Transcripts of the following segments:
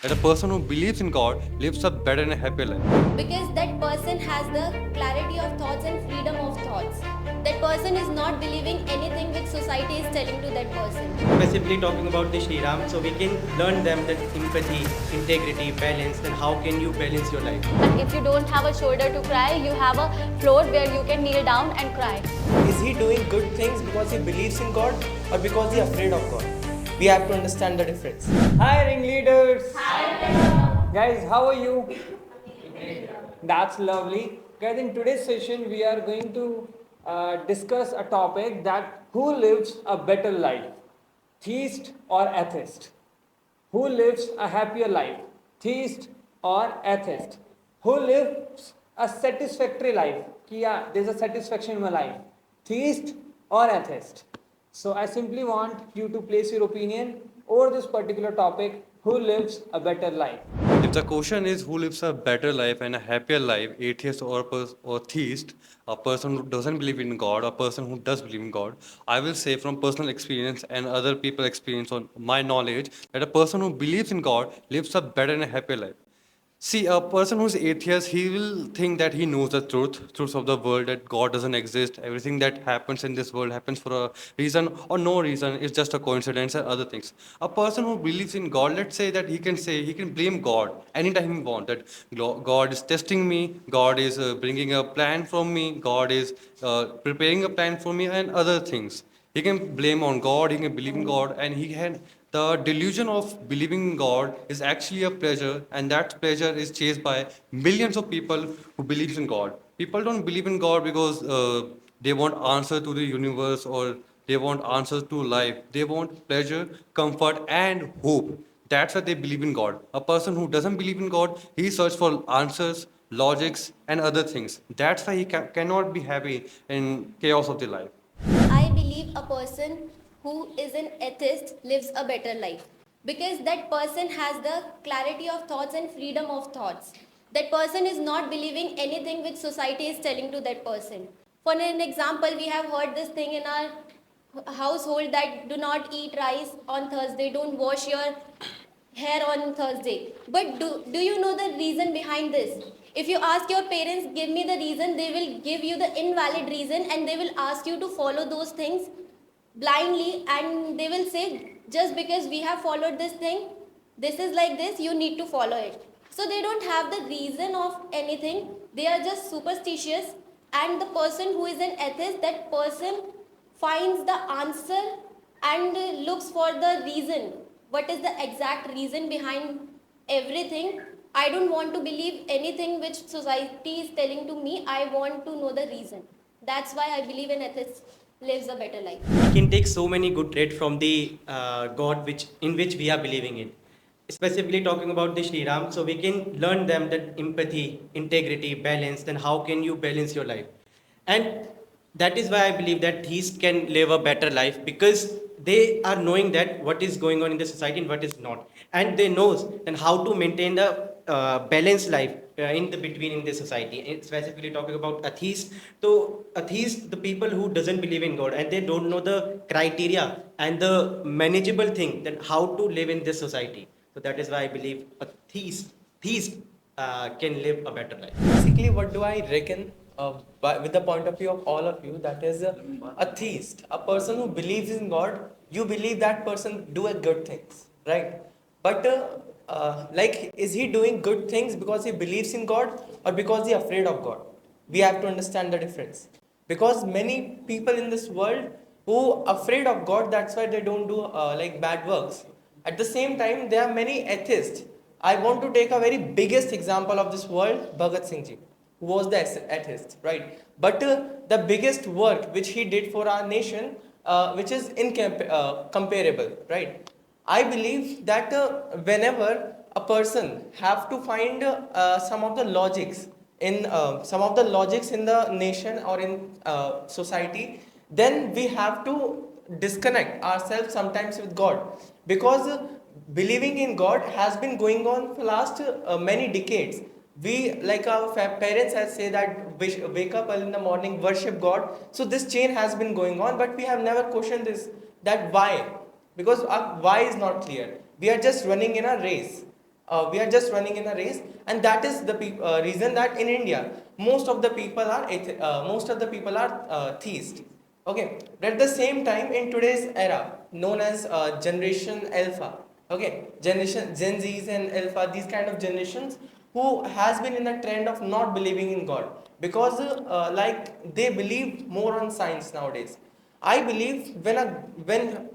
that a person who believes in God lives a better and a happier life. Because that person has the clarity of thoughts and freedom of thoughts. That person is not believing anything which society is telling to that person. Specifically talking about the Shri Ram, so we can learn them that empathy, integrity, balance, then how can you balance your life? And if you don't have a shoulder to cry, you have a floor where you can kneel down and cry. Is he doing good things because he believes in God or because he is afraid of God? We have to understand the difference. Hi, ringleaders. Hi, guys. How are you? That's lovely. Guys, in today's session, we are going to discuss a topic that who lives a better life, theist or atheist? Who lives a happier life, theist or atheist? Who lives a satisfactory life? कि yeah, there's a satisfaction in my life, theist or atheist? So I simply want you to place your opinion over this particular topic. Who lives a better life? If the question is who lives a better life and a happier life, atheist or theist, a person who doesn't believe in God, a person who does believe in God, I will say from personal experience and other people experience on my knowledge that a person who believes in God lives a better and a happier life. See, a person who's atheist, he will think that he knows the truth of the world, that God doesn't exist. Everything that happens in this world happens for a reason or no reason. It's just a coincidence and other things. A person who believes in God, let's say that he can blame God anytime he wants. That God is testing me, God is bringing a plan from me, God is preparing a plan for me, and other things. He can blame on God, he can believe in God, and he can. The delusion of believing in God is actually a pleasure, and that pleasure is chased by millions of people who believes in God. People don't believe in God because they want answer to the universe or they want answers to life. They want pleasure, comfort, and hope. That's why they believe in God. A person who doesn't believe in God, he searches for answers, logics, and other things. That's why he cannot be happy in chaos of the life. I believe a person who is an atheist lives a better life because that person has the clarity of thoughts and freedom of thoughts. That person is not believing anything which society is telling to that person. For an example, we have heard this thing in our household that do not eat rice on Thursday, don't wash your hair on Thursday. But do you know the reason behind this? If you ask your parents, give me the reason, they will give you the invalid reason and they will ask you to follow those things blindly, and they will say, just because we have followed this thing, this is like this, you need to follow it. So they don't have the reason of anything, they are just superstitious. And the person who is an atheist, that person finds the answer and looks for the reason. What is the exact reason behind everything? I don't want to believe anything which society is telling to me. I want to know the reason. That's why I believe an atheist lives a better life. We can take so many good traits from the God in which we are believing in. Specifically talking about the Shri Ram, so we can learn them that empathy, integrity, balance, then how can you balance your life? And that is why I believe that theists can live a better life because they are knowing that what is going on in the society and what is not, and they knows and how to maintain the balanced life in the between in the society. And specifically talking about atheists, so atheists, the people who doesn't believe in God and they don't know the criteria and the manageable thing that how to live in this society. So that is why I believe a theist can live a better life. Basically, what do I reckon with the point of view of all of you? That is a theist, a person who believes in God. You believe that person do a good things, right? But like, is he doing good things because he believes in God or because he afraid of God? We have to understand the difference. Because many people in this world who afraid of God, that's why they don't do like bad works. At the same time, there are many atheists. I want to take a very biggest example of this world, Bhagat Singh ji, who was the atheist, right? But the biggest work which he did for our nation, which is incomparable, right? I believe that whenever a person have to find some of the logics in the nation or in society, then we have to disconnect ourselves sometimes with God, because believing in God has been going on for last many decades. We, like our parents has say that wake up early in the morning, worship God. So this chain has been going on, but we have never questioned this, that why, because our why is not clear. We are just running in a race. We are just running in a race, and that is the reason that in India most of the people are theists. Okay, but at the same time, in today's era, known as Generation Alpha, okay, Generation Gen Zs and Alpha, these kind of generations who has been in a trend of not believing in God because like they believe more on science nowadays. I believe when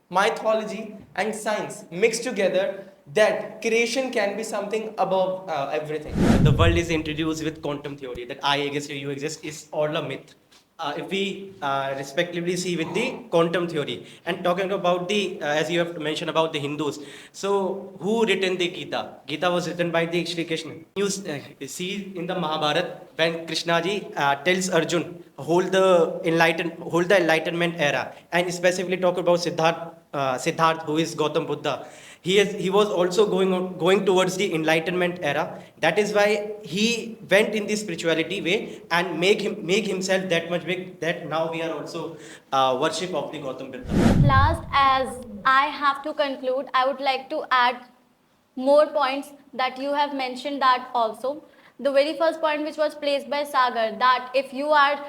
mythology and science mixed together, that creation can be something above everything. The world is introduced with quantum theory that I exist, you exist is all a myth. If we respectively see with the quantum theory and talking about the as you have mentioned about the Hindus, so who written the Gita? Gita was written by the Shri Krishna. You see in the Mahabharata when Krishna ji tells Arjun hold the enlightenment era, and specifically talk about Siddharth, who is Gautam Buddha. He was also going towards the enlightenment era. That is why he went in the spirituality way and make himself that much big that now we are also worship of the Gautam Buddha. Last, as I have to conclude, I would like to add more points that you have mentioned that also. The very first point which was placed by Sagar, that if you are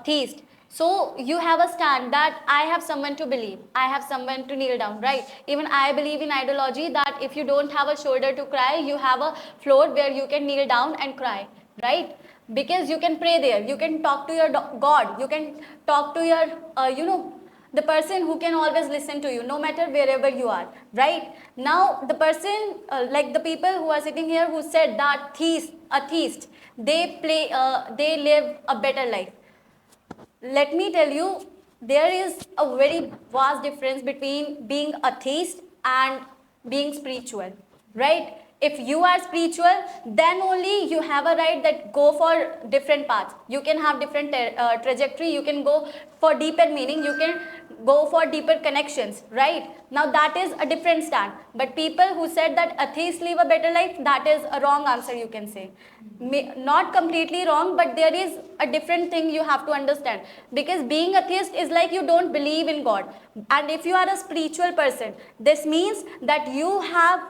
theist, so you have a stand that I have someone to believe, I have someone to kneel down, right? Even I believe in ideology that if you don't have a shoulder to cry, you have a floor where you can kneel down and cry, right? Because you can pray there, you can talk to your God, you can talk to your, the person who can always listen to you, no matter wherever you are, right? Now, the person, like the people who are sitting here who said that a theist, they live a better life. Let me tell you, there is a very vast difference between being a theist and being spiritual, right? If you are spiritual, then only you have a right that go for different paths. You can have different trajectory, you can go for deeper meaning, you can go for deeper connections, right? Now that is a different stand. But people who said that atheists live a better life, that is a wrong answer, you can say. Not completely wrong, but there is a different thing you have to understand. Because being atheist is like you don't believe in God. And if you are a spiritual person, this means that you have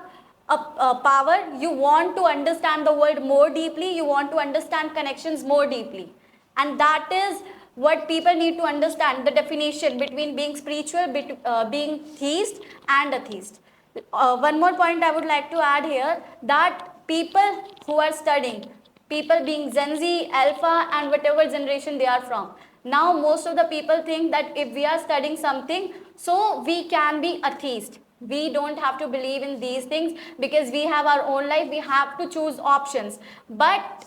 a power, you want to understand the world more deeply, you want to understand connections more deeply. And that is what people need to understand, the definition between being spiritual, being theist and atheist. One more point I would like to add here, that people who are studying, people being Gen Z, Alpha and whatever generation they are from, now most of the people think that if we are studying something, so we can be atheist. We don't have to believe in these things because we have our own life, we have to choose options. But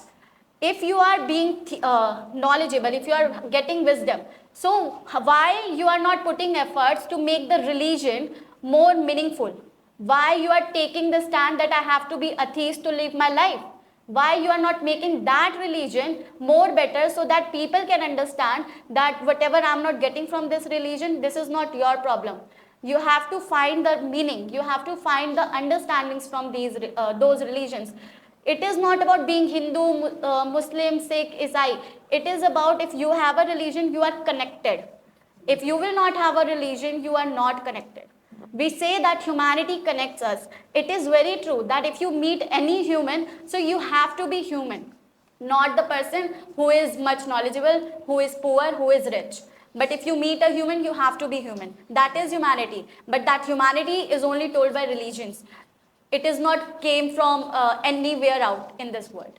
if you are being knowledgeable, if you are getting wisdom, so why you are not putting efforts to make the religion more meaningful? Why you are taking the stand that I have to be atheist to live my life? Why you are not making that religion more better so that people can understand that whatever I am not getting from this religion, this is not your problem. You have to find the meaning, you have to find the understandings from those religions. It is not about being Hindu, Muslim, Sikh, Isai. It is about if you have a religion, you are connected. If you will not have a religion, you are not connected. We say that humanity connects us. It is very true that if you meet any human, so you have to be human, not the person who is much knowledgeable, who is poor, who is rich. But if you meet a human, you have to be human. That is humanity. But that humanity is only told by religions. It is not came from anywhere out in this world.